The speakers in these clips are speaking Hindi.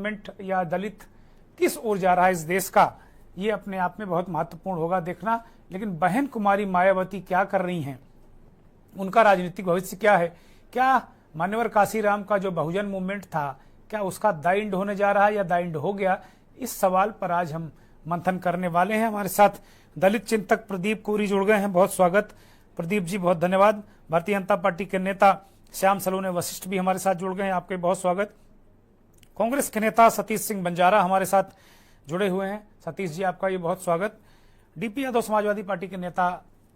मूवमेंट या दलित किस ओर जा रहा है इस देश का, ये अपने आप में बहुत महत्वपूर्ण होगा देखना। लेकिन बहन कुमारी मायावती क्या कर रही हैं, उनका राजनीतिक भविष्य क्या है, क्या मान्यवर काशीराम का जो बहुजन मूवमेंट था क्या उसका दाइंड होने जा रहा है या दाइंड हो गया, इस सवाल पर आज हम मंथन करने वाले हैं। हमारे साथ दलित चिंतक प्रदीप कोरी जुड़ गए हैं, बहुत स्वागत प्रदीप जी, बहुत धन्यवाद। भारतीय जनता पार्टी के नेता श्याम सलोने वशिष्ठ भी हमारे साथ जुड़ गए हैं, आपके बहुत स्वागत। कांग्रेस के नेता सतीश सिंह बंजारा हमारे साथ जुड़े हुए हैं, सतीश जी आपका ये बहुत स्वागत। डीपी यादव समाजवादी पार्टी के नेता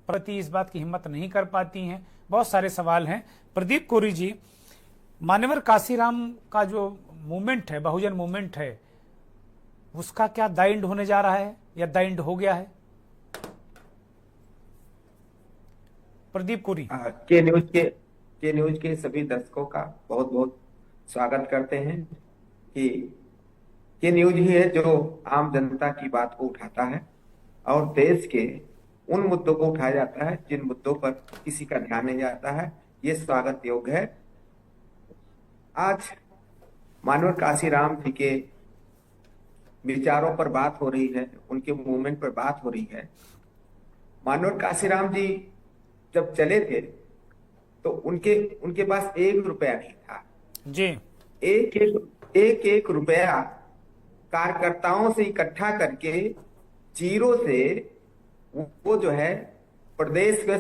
प्रति इस बात की हिम्मत नहीं कर पाती हैं, बहुत सारे सवाल हैं। प्रदीप कोरी जी, मान्यवर काशीराम का जो मूवमेंट है, बहुजन मूवमेंट है, उसका क्या दाइंड होने जा रहा है या दाइंड हो गया है? प्रदीप कोरी। के न्यूज के सभी दर्शकों का बहुत बहुत स्वागत करते हैं कि के न्यूज ही है जो आम जनता की बात को उठाता है और देश के उन मुद्दों को उठाया जाता है जिन मुद्दों पर किसी का ध्यान नहीं जाता है। ये स्वागत योग्य है। आज मानवर काशीराम जी के विचारों पर बात हो रही है, उनके मूवमेंट पर बात हो रही है। मानवर काशीराम जी जब चले थे तो उनके पास 1 रुपया नहीं था जी। एक रुपया कार्यकर्ताओं से इकट्ठा करके जीरो से वो जो है प्रदेश का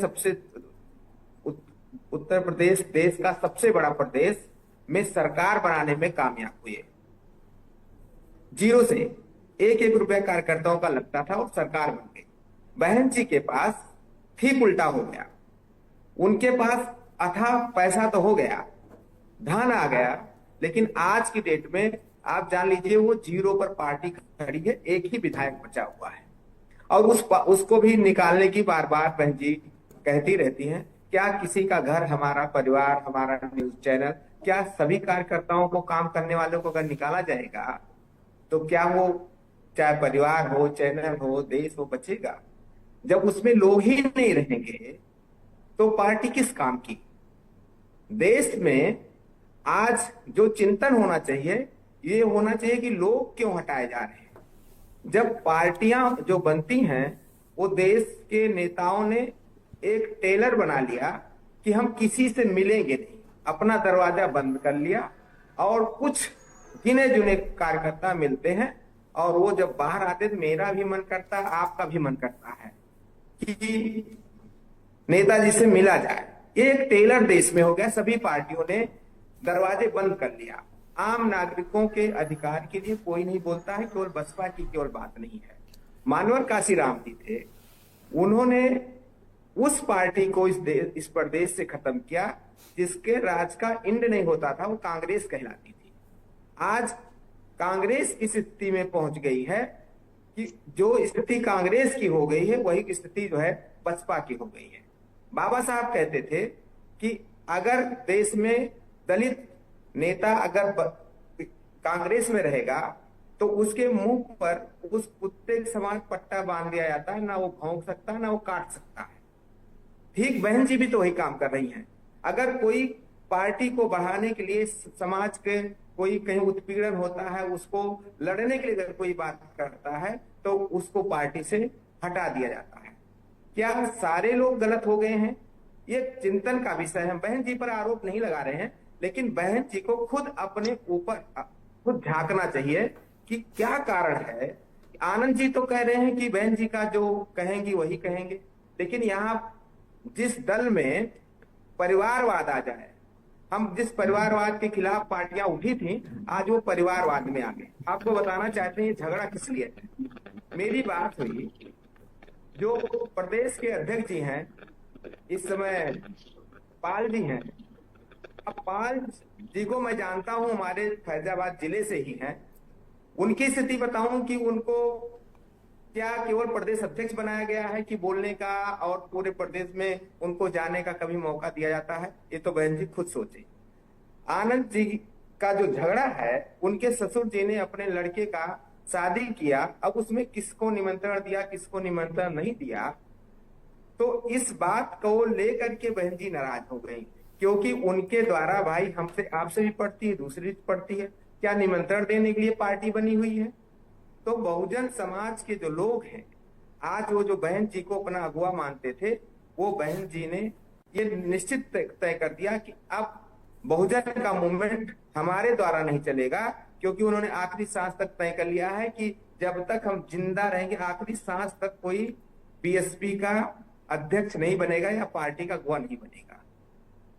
उत्तर प्रदेश देश का सबसे बड़ा प्रदेश में सरकार बनाने में कामयाब हुए। जीरो से एक रुपया कार्यकर्ताओं का लगता था और सरकार बन गई। बहन जी के पास ठीक उल्टा हो गया। उनके पास अथाह पैसा तो हो गया, धन आ गया, लेकिन आज की डेट में आप जान लीजिए वो जीरो पर पार्टी खड़ी है, एक ही विधायक बचा हुआ है और उसको भी निकालने की बार बार बहन जी कहती रहती हैं। क्या किसी का घर, हमारा परिवार, हमारा न्यूज चैनल, क्या सभी कार्यकर्ताओं को, काम करने वालों को अगर निकाला जाएगा तो क्या वो चाहे परिवार हो, चैनल हो, देश हो, बचेगा? जब उसमें लोग ही नहीं रहेंगे तो पार्टी किस काम की? देश में आज जो चिंतन होना चाहिए, ये होना चाहिए कि लोग क्यों हटाए जा रहे हैं। जब पार्टियां जो बनती हैं, वो देश के नेताओं ने एक टेलर बना लिया कि हम किसी से मिलेंगे नहीं, अपना दरवाजा बंद कर लिया और कुछ गिने चुने कार्यकर्ता मिलते हैं और वो जब बाहर आते तो मेरा भी मन करता है, आपका भी मन करता है कि नेताजी से मिला जाए। ये एक टेलर देश में हो गया। सभी पार्टियों ने दरवाजे बंद कर लिया। आम नागरिकों के अधिकार के लिए कोई नहीं बोलता है, केवल बसपा की केवल बात नहीं है। मानवर काशीराम जी थे, उन्होंने उस पार्टी को इस प्रदेश से खत्म किया जिसके राज का इंड नहीं होता था, वो कांग्रेस कहलाती थी। आज कांग्रेस इस स्थिति में पहुंच गई है कि जो स्थिति कांग्रेस की हो गई है वही स्थिति जो है बसपा की हो गई है। बाबा साहब कहते थे कि अगर देश में दलित नेता अगर कांग्रेस में रहेगा तो उसके मुंह पर उस कुत्ते के समान पट्टा बांध दिया जाता है, ना वो भौंक सकता है ना वो काट सकता है। ठीक बहन जी भी तो वही काम कर रही हैं। अगर कोई पार्टी को बढ़ाने के लिए, समाज के कोई कहीं उत्पीड़न होता है, उसको लड़ने के लिए अगर कोई बात करता है तो उसको पार्टी से हटा दिया जाता है। क्या सारे लोग गलत हो गए हैं? ये चिंतन का विषय है। बहन जी पर आरोप नहीं लगा रहे हैं, लेकिन बहन जी को खुद अपने ऊपर खुद झांकना चाहिए कि क्या कारण है। आनंद जी तो कह रहे हैं कि बहन जी का जो कहेंगी वही कहेंगे, लेकिन यहाँ जिस दल में परिवारवाद आ जाए, हम जिस परिवारवाद के खिलाफ पार्टियां उठी थी, आज वो परिवारवाद में आ गए। आपको बताना चाहते हैं ये झगड़ा किस लिए है। मेरी बात हुई, जो प्रदेश के अध्यक्ष जी हैं इस समय, पाल जी हैं। अब पाल जी को मैं जानता हूं, हमारे फैजाबाद जिले से ही हैं। उनकी स्थिति बताऊं कि उनको क्या केवल प्रदेश अध्यक्ष बनाया गया है कि बोलने का और पूरे प्रदेश में उनको जाने का कभी मौका दिया जाता है? ये तो बहन जी खुद सोचे। आनंद जी का जो झगड़ा है, उनके ससुर जी ने अपने लड़के का शादी किया, अब उसमें किसको निमंत्रण दिया, किसको निमंत्रण नहीं दिया, तो इस बात को लेकर के बहन जी नाराज हो गई, क्योंकि उनके द्वारा भाई हमसे आपसे भी पड़ती है, दूसरी पड़ती है, क्या निमंत्रण देने के लिए पार्टी बनी हुई है? तो बहुजन समाज के जो लोग हैं, आज वो जो बहन जी को अपना अगुवा मानते थे, वो बहन जी ने ये निश्चित तय कर दिया कि अब बहुजन का मूवमेंट हमारे द्वारा नहीं चलेगा, क्योंकि उन्होंने आखिरी सांस तक तय कर लिया है कि जब तक हम जिंदा रहेंगे, आखिरी सांस तक कोई बीएसपी का अध्यक्ष नहीं बनेगा या पार्टी का अगुवा नहीं बनेगा।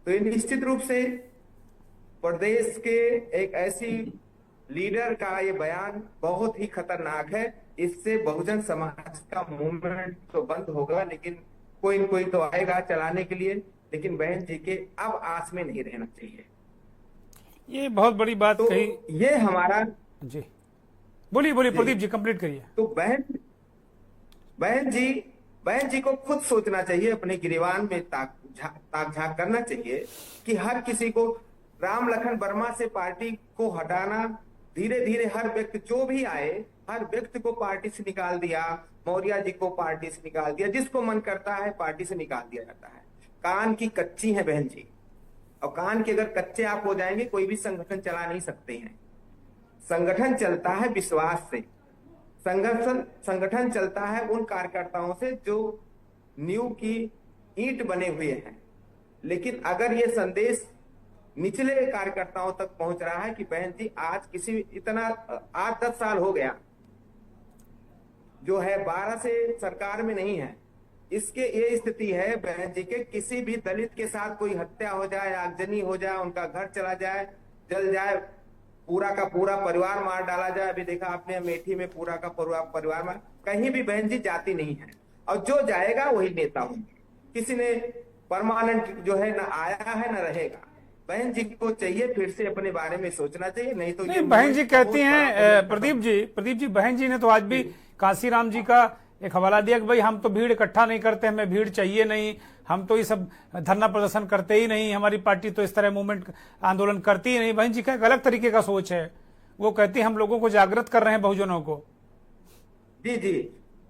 तो ये निश्चित रूप से प्रदेश के एक ऐसी लीडर का ये बयान बहुत ही खतरनाक है। इससे बहुजन समाज का मूवमेंट तो बंद होगा, लेकिन कोई न कोई तो आएगा चलाने के लिए। लेकिन बहन जी के अब आस में नहीं रहना चाहिए। ये बहुत बड़ी बात तो कही। ये हमारा जी बोलिए बोलिए प्रदीप जी, कंप्लीट करिए। तो बहन जी को खुद सोचना चाहिए, अपने गिरेबान में ताक झांक करना चाहिए कि हर किसी को, राम लखन वर्मा से पार्टी को हटाना, धीरे धीरे हर व्यक्ति जो भी आए, हर व्यक्ति को पार्टी से निकाल दिया। मौर्य जी को पार्टी से निकाल दिया, जिसको मन करता है पार्टी से निकाल दिया जाता है। कान की कच्ची है बहन जी, और कान के अगर कच्चे आप हो जाएंगे, कोई भी संगठन चला नहीं सकते हैं। संगठन चलता है विश्वास से, संगठन चलता है उन कार्यकर्ताओं से जो नींव की ईंट बने हुए हैं। लेकिन अगर ये संदेश निचले कार्यकर्ताओं तक पहुंच रहा है कि बहन जी आज किसी इतना 8-10 साल हो गया जो है 12 से सरकार में नहीं है, इसके ये स्थिति है बहन जी के, किसी भी दलित के साथ कोई हत्या हो जाए, आगजनी हो जाए, उनका घर चला जाए, जल जाए, पूरा का पूरा परिवार मार डाला जाए। अभी देखा आपने अमेठी में पूरा का पूरा परिवार मार, कहीं भी बहन जी जाती नहीं है, और जो जाएगा वही नेता होंगे। किसी ने परमानेंट जो है ना आया है ना रहेगा। बहन जी को चाहिए फिर से अपने बारे में सोचना चाहिए, नहीं तो नहीं, बहन जी कहती हैं प्रदीप जी बहन जी ने तो आज भी कांसीराम जी का एक हवाला दिया कि भाई हम तो भीड़ इकट्ठा नहीं करते, हमें भीड़ चाहिए नहीं, हम तो ये सब धरना प्रदर्शन करते ही नहीं, हमारी पार्टी तो इस तरह मूवमेंट आंदोलन करती ही नहीं। बहन जी का एक अलग तरीके का सोच है, वो कहती है हम लोगों को जागृत कर रहे हैं, बहुजनों को। जी जी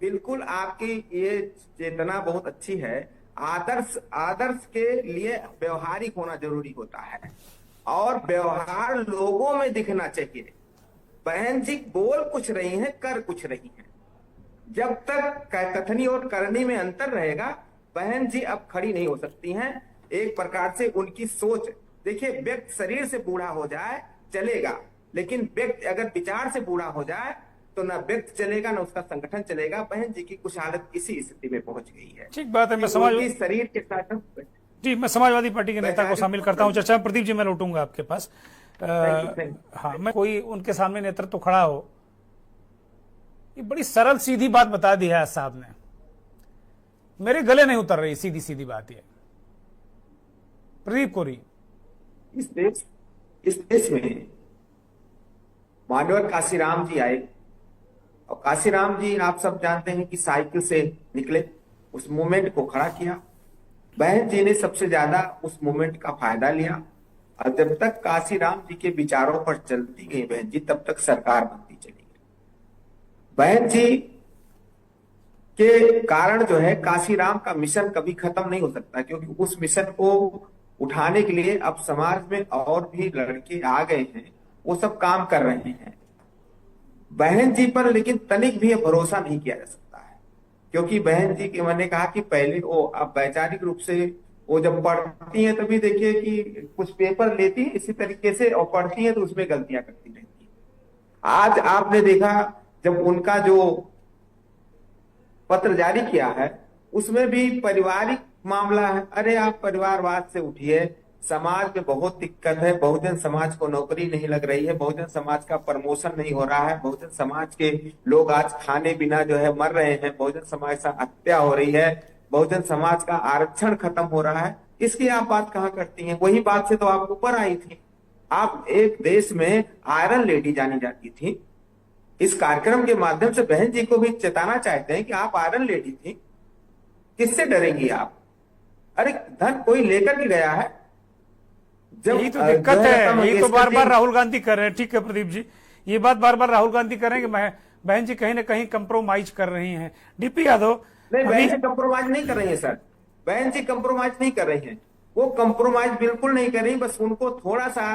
बिल्कुल, आपकी ये चेतना बहुत अच्छी है। आदर्श के लिए व्यवहारिक होना जरूरी होता है, और व्यवहार लोगों में दिखना चाहिए। बहन जी बोल कुछ रही हैं, कर कुछ रही हैं। जब तक कथनी और करनी में अंतर रहेगा, बहन जी अब खड़ी नहीं हो सकती हैं। एक प्रकार से उनकी सोच देखिए, व्यक्ति शरीर से बूढ़ा हो जाए चलेगा, लेकिन व्यक्ति अगर विचार से बूढ़ा हो जाए तो ना व्यक्ति चलेगा ना उसका संगठन चलेगा। बहन जी की कुछ हालत इसी स्थिति में पहुंच गई है। ठीक बात है। मैं समाजवादी शरीर के साथ जी मैं समाजवादी पार्टी के नेता को शामिल करता हूं चर्चा। प्रदीप जी मैं लौटूंगा आपके पास। हाँ, मैं कोई उनके सामने नेतृत्व तो खड़ा हो, ये बड़ी सरल सीधी बात बता दी है साहब ने, मेरे गले नहीं उतर रही सीधी सीधी बात ये। प्रदीप कोरी, इस देश में माननीय काशीराम जी आए, और काशीराम जी आप सब जानते हैं कि साइकिल से निकले, उस मूवमेंट को खड़ा किया। बहन जी ने सबसे ज्यादा उस मूवमेंट का फायदा लिया, और जब तक काशीराम जी के विचारों पर चलती गई बहन जी, तब तक सरकार बनती चली गई। बहन जी के कारण जो है काशीराम का मिशन कभी खत्म नहीं हो सकता, क्योंकि उस मिशन को उठाने के लिए अब समाज में और भी लड़के आ गए हैं, वो सब काम कर रहे हैं। बहन जी पर लेकिन तनिक भी भरोसा नहीं किया जा सकता है, क्योंकि बहन जी की मैंने कहा कि पहले वो अब वैचारिक रूप से वो जब पढ़ती हैं तभी देखिए कि कुछ पेपर लेती है इसी तरीके से, और पढ़ती है तो उसमें गलतियां करती रहती है। आज आपने देखा जब उनका जो पत्र जारी किया है उसमें भी पारिवारिक मामला है। अरे आप परिवारवाद से उठिए, समाज में बहुत दिक्कत है, बहुजन समाज को नौकरी नहीं लग रही है, बहुजन समाज का प्रमोशन नहीं हो रहा है, बहुजन समाज के लोग आज खाने बिना जो है मर रहे हैं, बहुजन समाज से हत्या हो रही है, बहुजन समाज का आरक्षण खत्म हो रहा है, इसकी आप बात कहाँ करती हैं? वही बात से तो आप ऊपर आई थी। आप एक देश में आयरन लेडी जानी जाती थी। इस कार्यक्रम के माध्यम से बहन जी को भी चेताना चाहते हैं कि आप आयरन लेडी थी, किससे डरेंगी आप? अरे धन कोई लेकर के गया है। यही तो दिक्कत है, यही तो बार बार राहुल गांधी कर रहे हैं। ठीक है प्रदीप जी, ये बात बार बार राहुल गांधी कर रहे हैं कि बहन जी कहीं ना कहीं कंप्रोमाइज कर रही हैं। डीपी यादव, नहीं बहन जी कंप्रोमाइज नहीं कर रही है सर, बहन जी कंप्रोमाइज नहीं कर रही है, वो कंप्रोमाइज बिल्कुल नहीं कर रही। बस उनको थोड़ा सा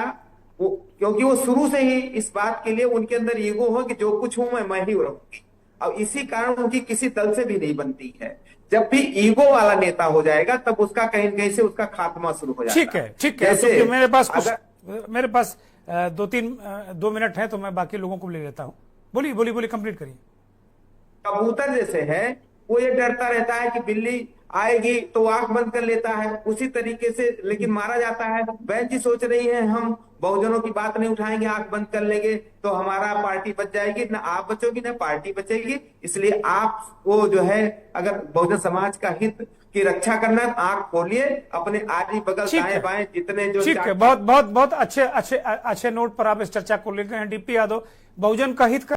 क्योंकि वो शुरू से ही इस बात के लिए उनके अंदर ईगो हो कि जो कुछ हूं मैं ही रहूंगी। अब इसी कारण उनकी किसी दल से भी नहीं बनती है। जब भी ईगो वाला नेता हो जाएगा तब उसका कहीं न कहीं से उसका खात्मा शुरू हो जाता ठीक है, ठीक है। जैसे तो अगर मेरे पास 2 मिनट है, तो मैं बाकी लोगों को ले लेता हूं। बोलिए बोलिए बोलिए, कंप्लीट करिए। कबूतर जैसे है, वो ये डरता रहता है कि बिल्ली आएगी तो आंख बंद कर लेता है, उसी तरीके से लेकिन मारा जाता है। बहन जी सोच रही है हम बहुजनों की बात नहीं उठाएंगे, आंख बंद कर लेंगे तो हमारा पार्टी बच जाएगी, ना आप बचोगी ना पार्टी बचेगी। इसलिए आपको जो है अगर बहुजन समाज का हित की रक्षा करना है, आंख खोलिए, अपने आगे बगल ठीक दाएं है, बाएं जितने जो ठीक है। बहुत बहुत बहुत अच्छे अच्छे अच्छे नोट पर आप इस चर्चा को लेकर हैं। डीपी यादव, बहुजन का हित